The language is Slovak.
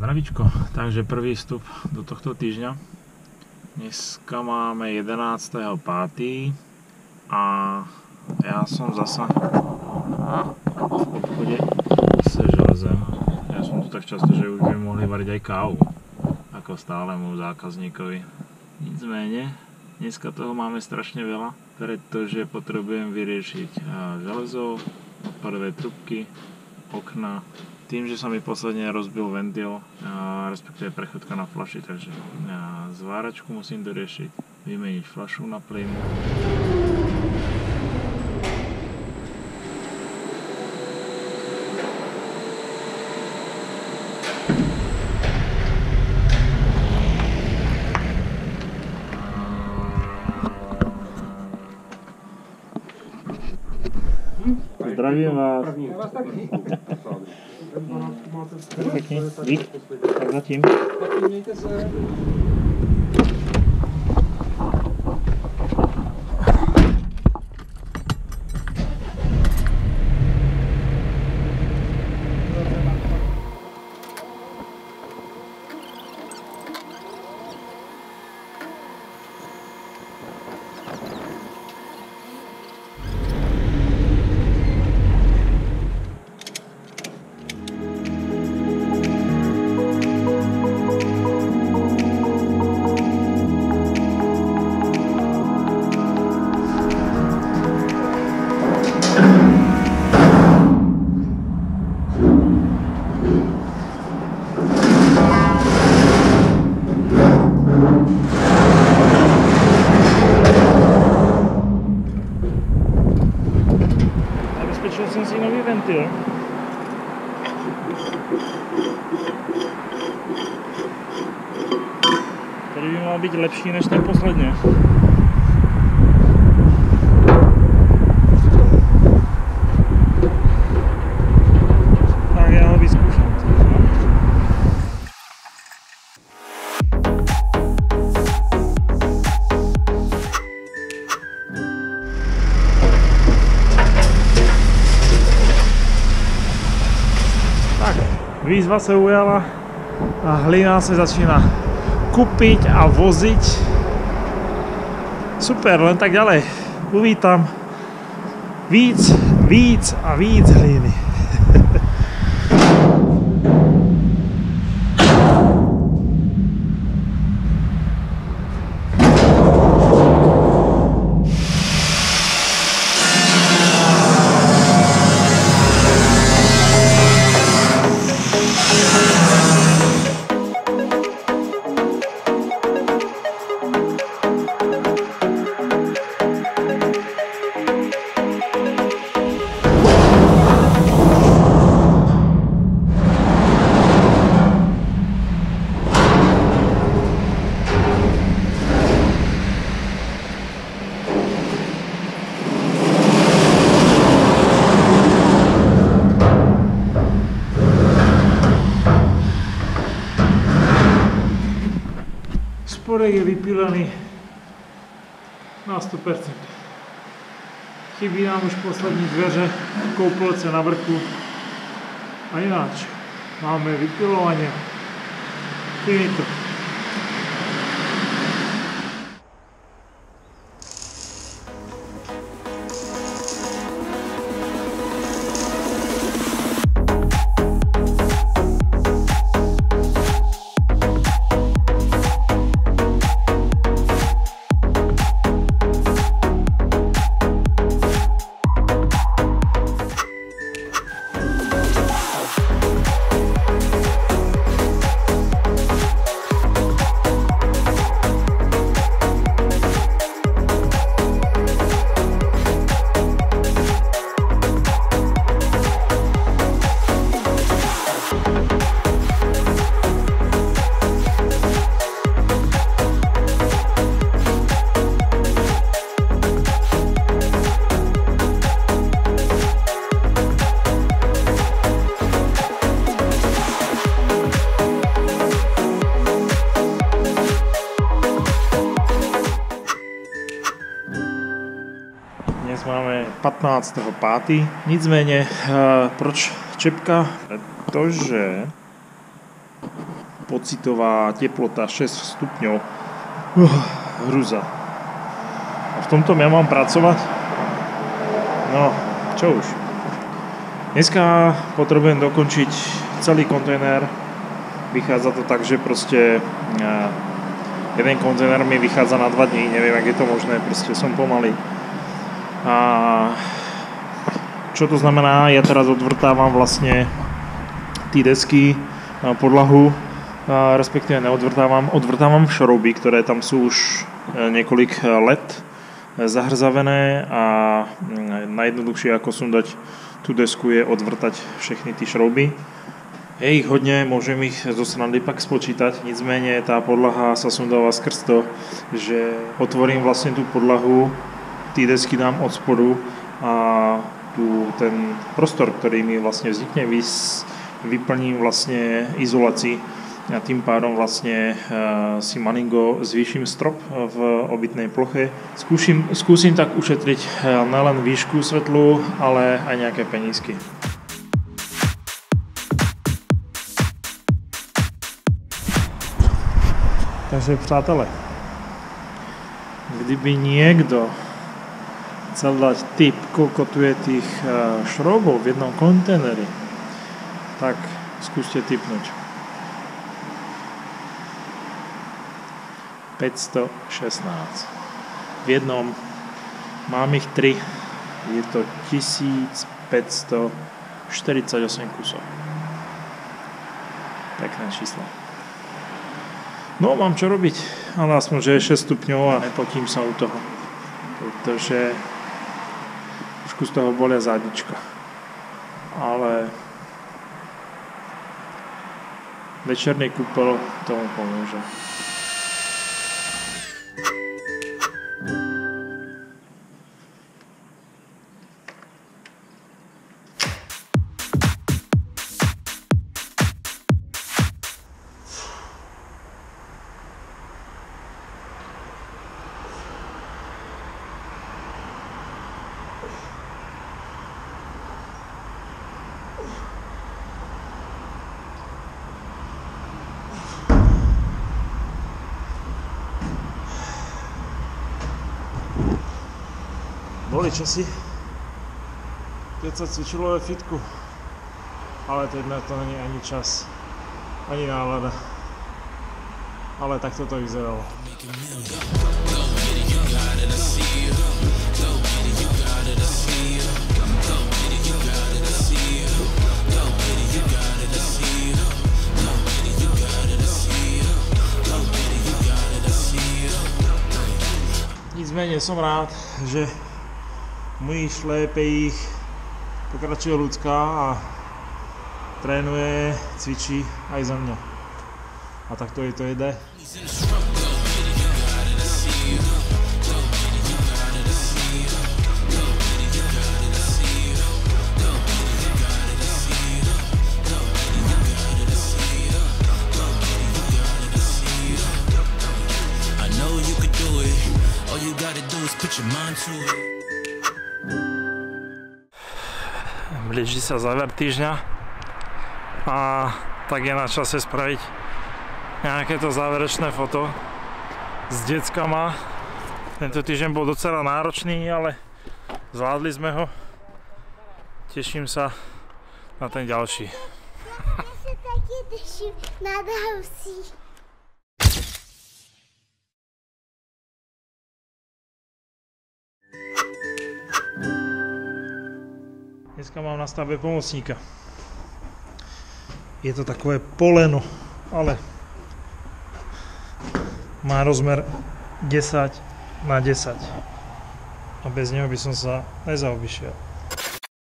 Zdravíčko, takže prvý vstup do tohto týždňa. Dneska máme 11.5. a ja som zasa v obchode s železem. Ja som tu tak často, že už by mohli variť aj kávu, ako stálemu zákazníkovi. Nicméne, dneska toho máme strašne veľa, pretože potrebujem vyriešiť železo, odpadové trubky, okna. Tým, že sa mi posledne rozbil ventil, respektíve prechodka na fľaši, takže zváračku musím doriešiť, vymeniť fľašu na plyn. Zdravím vás. Perfektně, dík. Tak zatím. Mějte se. Zabezpečil jsem si nový ventil. Který by mal být lepší než ten posledně. Tak já ho vyzkouším. Výzva se ujala a hlina se začína kupiť a voziť. Super, len tak ďalej. Uvítam víc a víc hliny. Spodek je vypílený na 100%. Chybí nám už poslední dveře, koupelce na vrchu a ináč máme vypilovanie. Finito. Dnes máme 15.5. Nicméně, proč čepka? Protože pocitová teplota 6 stupňov. Hruza. A v tomto ja mám pracovať? No, čo už. Dneska potrebujem dokončiť celý kontajner. Vychádza to tak, že proste jeden kontajner mi vychádza na 2 dní. Neviem, jak je to možné, proste som pomalý. A čo to znamená? Ja teraz odvrtávam vlastne tí desky, podlahu, respektíve odvrtávam šrouby, ktoré tam sú už niekoľko let zahrzavené a najjednoduchšie ako sundať tú desku je odvrtať všechny ty šrouby. Je ich hodne, môžem ich zo srandy pak spočítať, nicméně tá podlaha sa sundáva skrz to, že otvorím vlastne tú podlahu, ty desky dám od spodu a ten prostor, ktorý mi vlastne vznikne, vyplním vlastne izolácií a tým pádom vlastne si malinko zvýšim strop v obytnej ploche. Skúsim tak ušetriť nelen výšku svetlu, ale aj nejaké penízky. Takže přátelé, kdyby niekto chcel dať tip, koľko tu je tých šroubov v jednom kontajneri, tak skúste tipnúť. 516. V jednom mám ich 3. Je to 1548 kusov. Pekné číslo. No, mám čo robiť, ale aspoň, že je 6 stupňov a nepotím sa u toho. Pretože trošku z toho bolia zádička. Ale večerný kúpel tomu pomôže. Boli časy, keď sa cvičilo ve fitku, ale teď na to není ani čas, ani nálada, ale takto to vyzeralo. Nicméně som rád, že v mojich šlépejích pokračuje ľudská a trénuje, cvičí aj za mňa. A takto jej to jde. Blíži sa záver týždňa a tak je na čase spraviť nejaké to záverečné foto s deckama. Tento týždeň bol docela náročný, ale zvládli sme ho. Teším sa na ten ďalší. Ja sa taky teším na ďalší. Dneska mám na stavbe pomocníka. Je to takové poleno, ale má rozmer 10 na 10. A bez neho by som sa nezaobišiel.